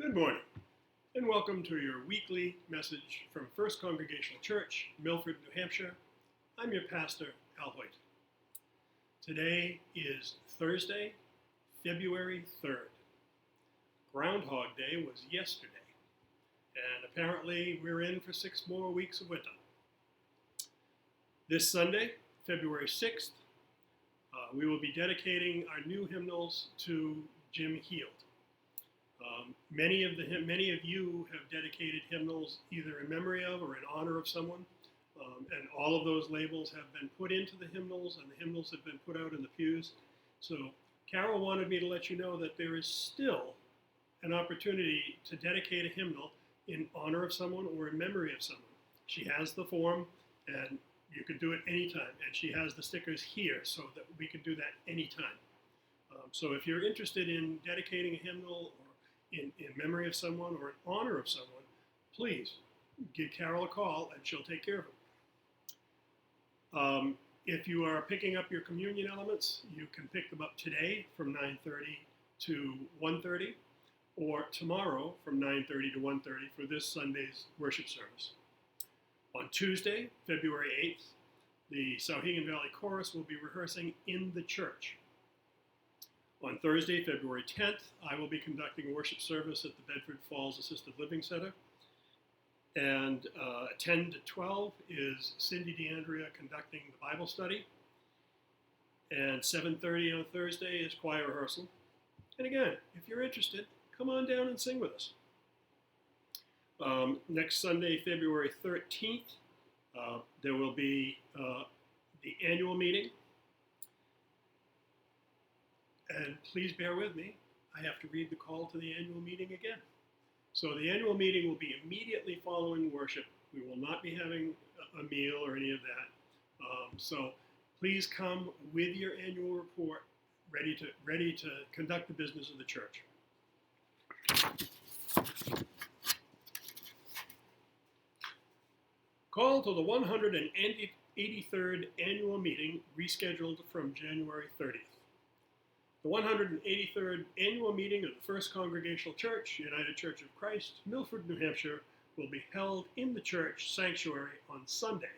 Good morning, and welcome to your weekly message from First Congregational Church, Milford, New Hampshire. I'm your pastor, Al Hoyt. Today is Thursday, February 3rd. Groundhog Day was yesterday, and apparently we're in for 6 more weeks of winter. This Sunday, February 6th, we will be dedicating our new hymnals to Jim Heald. Many of you have dedicated hymnals either in memory of or in honor of someone, and all of those labels have been put into the hymnals, and the hymnals have been put out in the pews. So Carol wanted me to let you know that there is still an opportunity to dedicate a hymnal in honor of someone or in memory of someone. She has the form, and you can do it anytime, and she has the stickers here so that we can do that anytime. So if you're interested in dedicating a hymnal or in memory of someone or in honor of someone, please give Carol a call and she'll take care of it. If you are picking up your communion elements, you can pick them up today from 9:30 to 1:30, or tomorrow from 9:30 to 1:30 for this Sunday's worship service. On Tuesday, February 8th, the Sauhegan Valley Chorus will be rehearsing in the church. On Thursday, February 10th, I will be conducting a worship service at the Bedford Falls Assisted Living Center. And 10 to 12 is Cindy DeAndrea conducting the Bible study. And 7:30 on Thursday is choir rehearsal. And again, if you're interested, come on down and sing with us. Next Sunday, February 13th, there will be the annual meeting. And please bear with me, I have to read the call to the annual meeting again. So the annual meeting will be immediately following worship. We will not be having a meal or any of that. So please come with your annual report, ready to conduct the business of the church. Call to the 183rd annual meeting rescheduled from January 30th. The 183rd annual meeting of the First Congregational Church, United Church of Christ, Milford, New Hampshire, will be held in the church sanctuary on Sunday,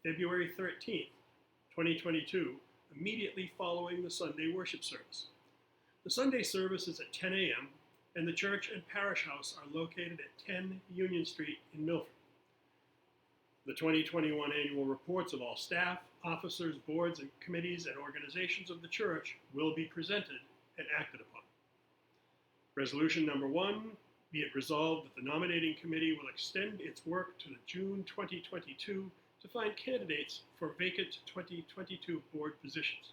February 13th, 2022, immediately following the Sunday worship service. The Sunday service is at 10 a.m., and the church and parish house are located at 10 Union Street in Milford. The 2021 annual reports of all staff, officers, boards, and committees and organizations of the church will be presented and acted upon. Resolution number 1, be it resolved that the nominating committee will extend its work to June 2022 to find candidates for vacant 2022 board positions.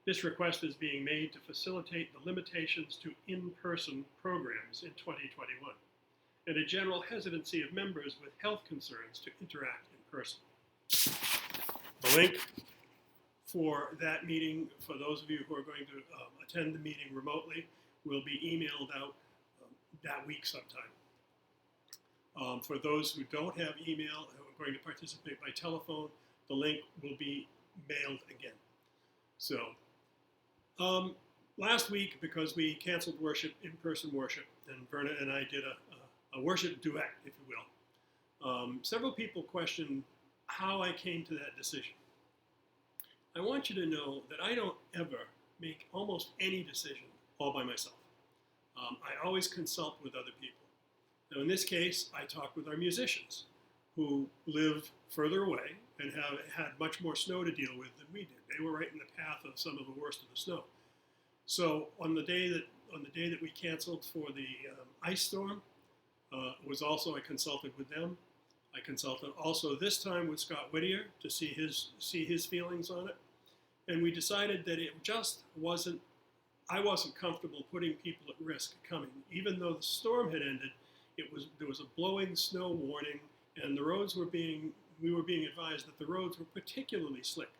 This request is being made to facilitate the limitations to in-person programs in 2021. And a general hesitancy of members with health concerns to interact in person. The link for that meeting, for those of you who are going to attend the meeting remotely, will be emailed out that week sometime. For those who don't have email and are going to participate by telephone, the link will be mailed again. So, last week, because we canceled worship, in-person worship, and Verna and I did a worship duet, if you will. Several people questioned how I came to that decision. I want you to know that I don't ever make almost any decision all by myself. I always consult with other people. Now in this case, I talked with our musicians who live further away and have had much more snow to deal with than we did. They were right in the path of some of the worst of the snow. So on the day that we canceled for the ice storm, I consulted with them. I consulted also this time with Scott Whittier to see his feelings on it. And we decided that I wasn't comfortable putting people at risk coming. Even though the storm had ended, there was a blowing snow warning, and we were being advised that the roads were particularly slick.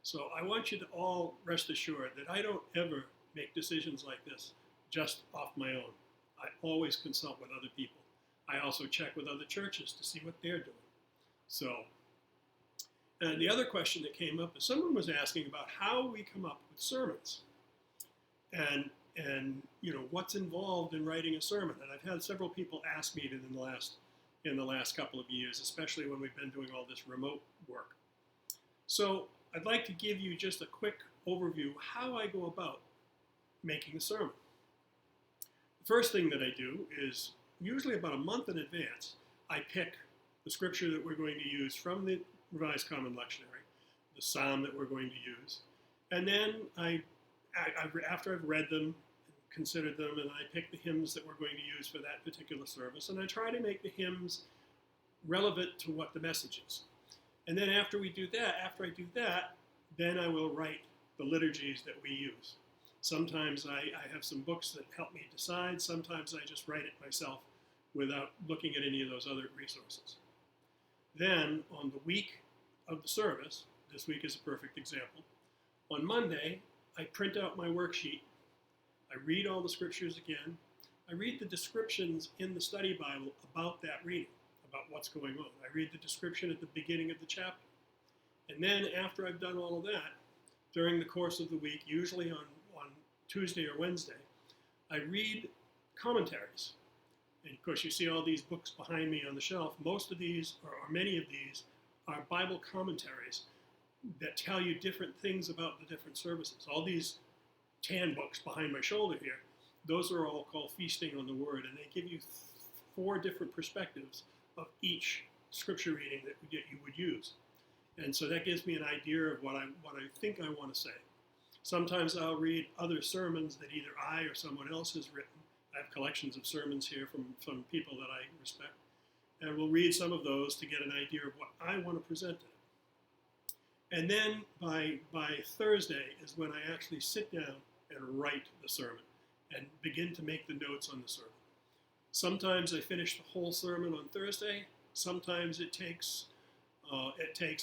So I want you to all rest assured that I don't ever make decisions like this just off my own. I always consult with other people. I also check with other churches to see what they're doing. So, and the other question that came up is someone was asking about how we come up with sermons. And and what's involved in writing a sermon. And I've had several people ask me in the last couple of years, especially when we've been doing all this remote work. So I'd like to give you just a quick overview how I go about making a sermon. The first thing that I do is, usually about a month in advance, I pick the scripture that we're going to use from the Revised Common Lectionary, the psalm that we're going to use, and then after I've read them, considered them, and I pick the hymns that we're going to use for that particular service, and I try to make the hymns relevant to what the message is. And then after I do that, then I will write the liturgies that we use. Sometimes I have some books that help me decide. Sometimes I just write it myself without looking at any of those other resources. Then on the week of the service, this week is a perfect example, on Monday, I print out my worksheet. I read all the scriptures again. I read the descriptions in the study Bible about that reading, about what's going on. I read the description at the beginning of the chapter. And then after I've done all of that, during the course of the week, usually on Tuesday or Wednesday, I read commentaries. And of course, you see all these books behind me on the shelf. Most of these, or many of these, are Bible commentaries that tell you different things about the different services. All these tan books behind my shoulder here, those are all called Feasting on the Word, and they give you 4 different perspectives of each scripture reading that you would use. And so that gives me an idea of what I think I want to say. Sometimes I'll read other sermons that either I or someone else has written. I have collections of sermons here from people that I respect. And we'll read some of those to get an idea of what I want to present in it. And then by Thursday is when I actually sit down and write the sermon and begin to make the notes on the sermon. Sometimes I finish the whole sermon on Thursday. Sometimes it takes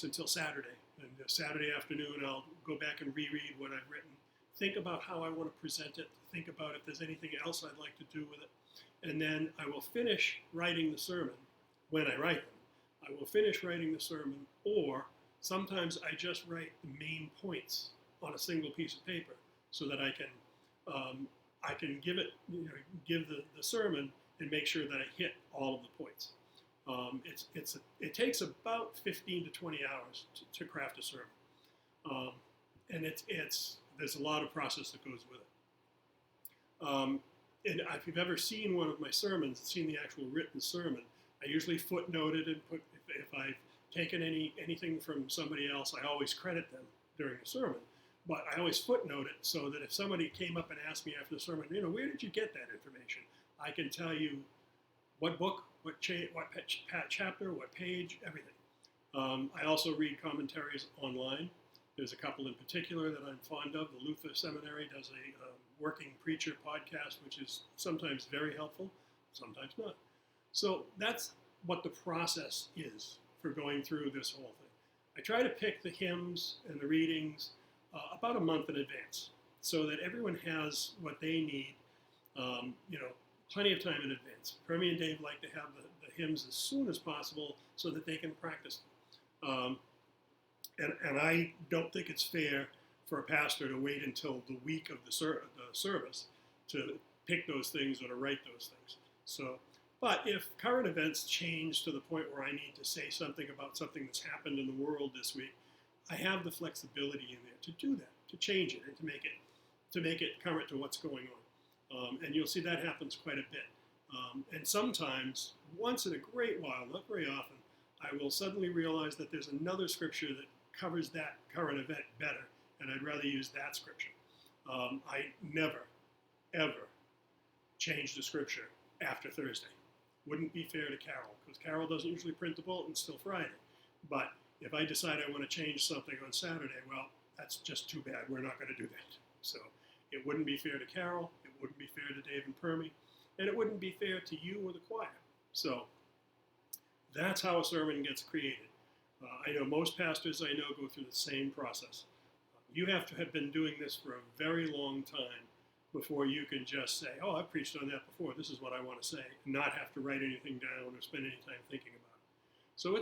until Saturday. And Saturday afternoon, I'll go back and reread what I've written, think about how I want to present it, think about if there's anything else I'd like to do with it. And then I will finish writing the sermon when I write them. I will finish writing the sermon, or sometimes I just write the main points on a single piece of paper so that I can give the sermon and make sure that I hit all of the points. It takes about 15 to 20 hours to craft a sermon, and there's a lot of process that goes with it. And if you've ever seen one of my sermons, seen the actual written sermon, I usually footnote it and put if I've taken anything from somebody else, I always credit them during the sermon. But I always footnote it so that if somebody came up and asked me after the sermon, where did you get that information? I can tell you what book, what chapter, what page, everything. I also read commentaries online. There's a couple in particular that I'm fond of. The Luther Seminary does a working preacher podcast, which is sometimes very helpful, sometimes not. So that's what the process is for going through this whole thing. I try to pick the hymns and the readings about a month in advance so that everyone has what they need, plenty of time in advance. Permy and Dave like to have the hymns as soon as possible so that they can practice them. And I don't think it's fair for a pastor to wait until the week of the service to pick those things or to write those things. So, but if current events change to the point where I need to say something about something that's happened in the world this week, I have the flexibility in there to do that, to change it and to make it current to what's going on. And you'll see that happens quite a bit. And sometimes, once in a great while, not very often, I will suddenly realize that there's another scripture that covers that current event better, and I'd rather use that scripture. I never, ever change the scripture after Thursday. Wouldn't be fair to Carol, because Carol doesn't usually print the bulletin till Friday. But if I decide I want to change something on Saturday, well, that's just too bad. We're not going to do that. So it wouldn't be fair to Carol, it wouldn't be fair to Dave and Permy, and it wouldn't be fair to you or the choir. So that's how a sermon gets created. I know most pastors I know go through the same process. You have to have been doing this for a very long time before you can just say, oh, I've preached on that before, this is what I want to say, and not have to write anything down or spend any time thinking about it. So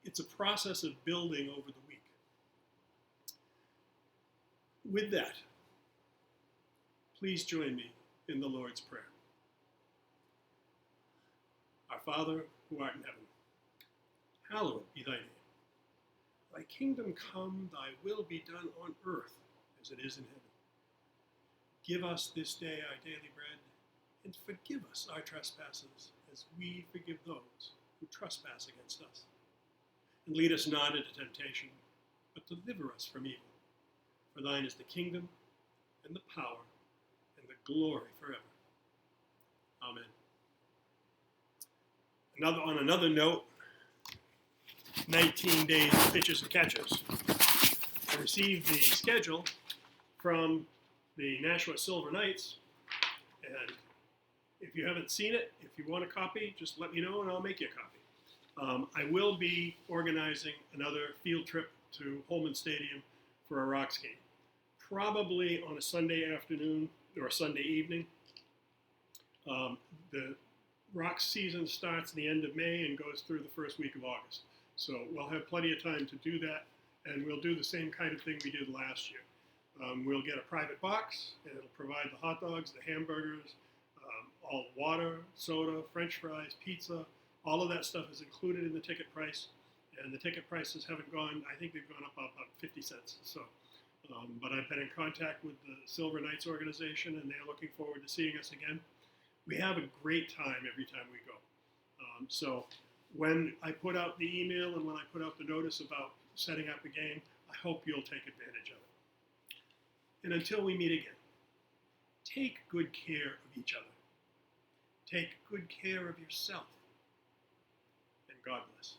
it's a process of building over the week. With that, Please join me in the Lord's Prayer. Our Father, who art in heaven, hallowed be thy name. Thy kingdom come, thy will be done on earth as it is in heaven. Give us this day our daily bread, and forgive us our trespasses, as we forgive those who trespass against us. And lead us not into temptation, but deliver us from evil. For thine is the kingdom, and the power, and the glory forever. Amen. On another note, 19 days of pitches and catches. I received the schedule from the Nashua Silver Knights, and if you haven't seen it, if you want a copy, just let me know and I'll make you a copy. I will be organizing another field trip to Holman Stadium for a Rocks game, probably on a Sunday afternoon or a Sunday evening. The Rocks season starts the end of May and goes through the first week of August. So we'll have plenty of time to do that, and we'll do the same kind of thing we did last year. We'll get a private box, and it'll provide the hot dogs, the hamburgers, all water, soda, French fries, pizza. All of that stuff is included in the ticket price, and the ticket prices haven't gone, I think they've gone up about 50 cents. So, but I've been in contact with the Silver Knights organization, and they're looking forward to seeing us again. We have a great time every time we go. So when I put out the email and when I put out the notice about setting up a game, I hope you'll take advantage of it. And until we meet again, take good care of each other. Take good care of yourself. And God bless.